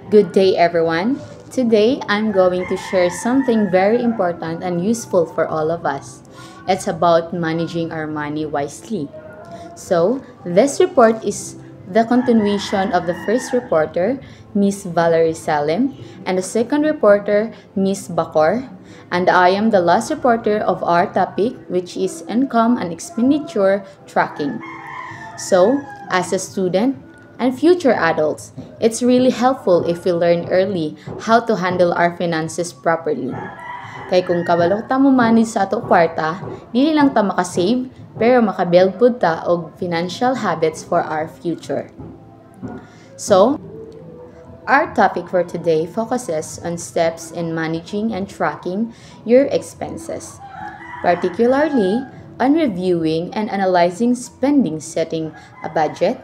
Good day, everyone. Today, I'm going to share something very important and useful for all of us. It's about managing our money wisely. So, this report is the continuation of the first reporter, Miss Valerie Salim, and the second reporter, Miss Bakor, and I am the last reporter of our topic, which is income and expenditure tracking. So, as a student and future adults, it's really helpful if we learn early how to handle our finances properly. Kay kung kabalo ta mo manage sa ato kwarta, dili lang ta makasave, pero makabuild pud ta og financial habits for our future. So, our topic for today focuses on steps in managing and tracking your expenses, particularly on reviewing and analyzing spending, setting a budget,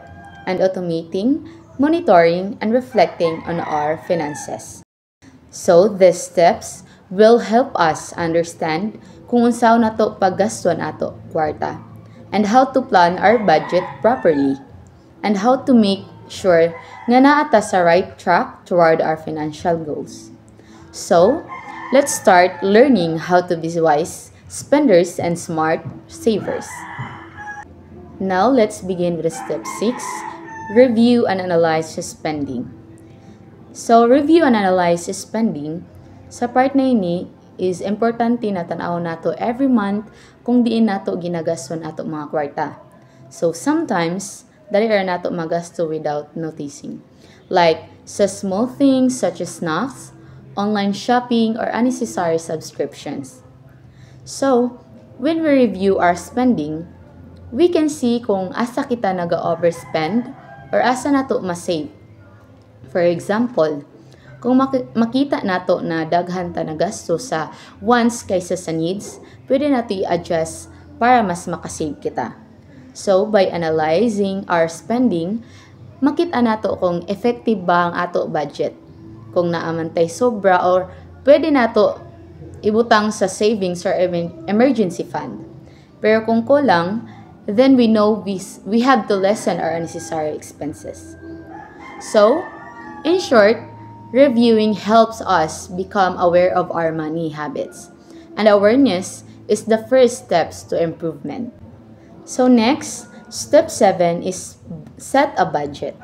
and automating, monitoring, and reflecting on our finances. So, these steps will help us understand kung unsaw nato paggaston ato kwarta, and how to plan our budget properly, and how to make sure nga naa ta sa right track toward our financial goals. So, let's start learning how to be wise spenders and smart savers. Now, let's begin with step 6, review and analyze spending. So, review and analyze spending, sa part na ini is importante na tanaw nato every month kung diin nato ginagaston ato mga kwarta. So, sometimes, dali ra nato magasto without noticing. Like, sa small things such as snacks, online shopping, or unnecessary subscriptions. So, when we review our spending, we can see kung asa kita naga-overspend or asa nato ma-save. For example, kung makita nato na daghan ta nagasto sa wants kaysa sa needs, pwede nato i-adjust para mas makasave kita. So, by analyzing our spending, makita nato kung effective ba ang ato budget. Kung naamantay sobra or pwede nato ibutang sa savings or emergency fund. Pero kung kulang, then we know we have to lessen our unnecessary expenses. So, in short, reviewing helps us become aware of our money habits. And awareness is the first steps to improvement. So next, step 7 is set a budget.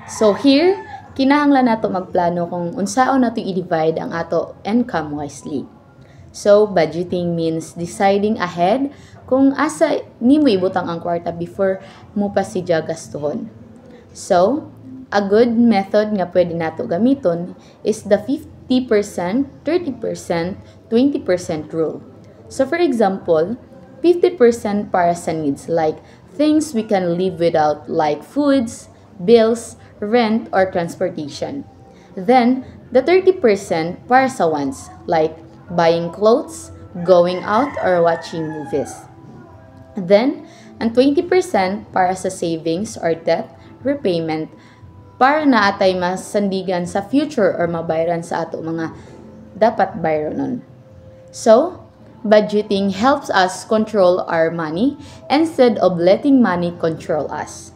So here, kinahanglan nato magplano kung unsaon nato i-divide ang ato income wisely. So, budgeting means deciding ahead kung asa nimo ibutang ang kwarta before mo pa siya gastuhon. So, a good method nga pwede nato gamiton is the 50%, 30%, 20% rule. So, for example, 50% para sa needs like things we can live without like foods, bills, rent, or transportation. Then, the 30% para sa wants like buying clothes, going out, or watching movies. Then, ang 20% para sa savings or debt repayment para na atay masandigan sa future or mabayaran sa ato mga dapat bayranon. So, budgeting helps us control our money instead of letting money control us.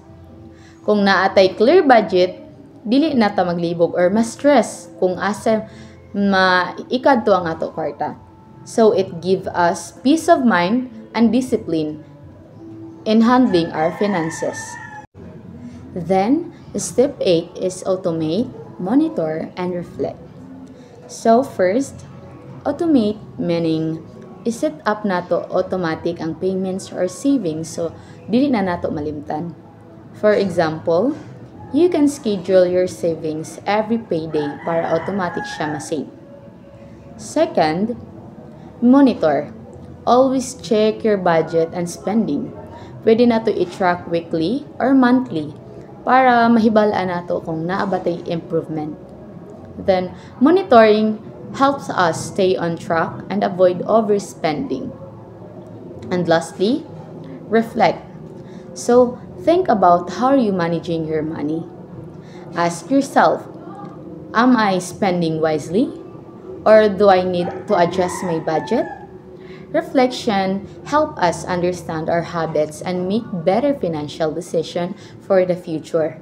Kung naatay clear budget, dili na ta maglibog or ma-stress kung asa maikadto ang ato kwarta. So, it gives us peace of mind and discipline in handling our finances. Then, step 8 is automate, monitor, and reflect. So, first, automate meaning iset up nato automatic ang payments or savings so dili na nato malimtan. For example, you can schedule your savings every payday para automatic siya ma-save. Second, monitor. Always check your budget and spending. Pwede nato i-track weekly or monthly para mahibalaan nato kung naabatay improvement. Then, monitoring helps us stay on track and avoid overspending. And lastly, reflect. So, think about how you managing your money. Ask yourself, am I spending wisely? Or do I need to adjust my budget? Reflection helps us understand our habits and make better financial decisions for the future.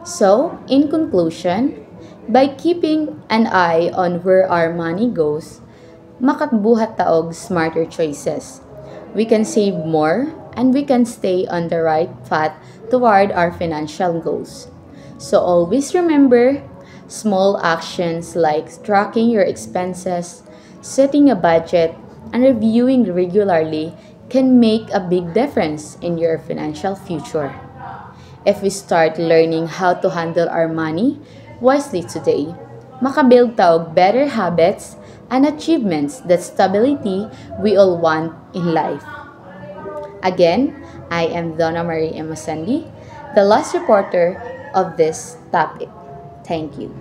So, in conclusion, by keeping an eye on where our money goes, makatbuhat taog smarter choices. We can save more and we can stay on the right path toward our financial goals. So always remember, small actions like tracking your expenses, setting a budget, and reviewing regularly can make a big difference in your financial future. If we start learning how to handle our money wisely today, makabuild taog better habits and achievements that stability we all want in life. Again, I am Donna Marie Emosandi, the last reporter of this topic. Thank you.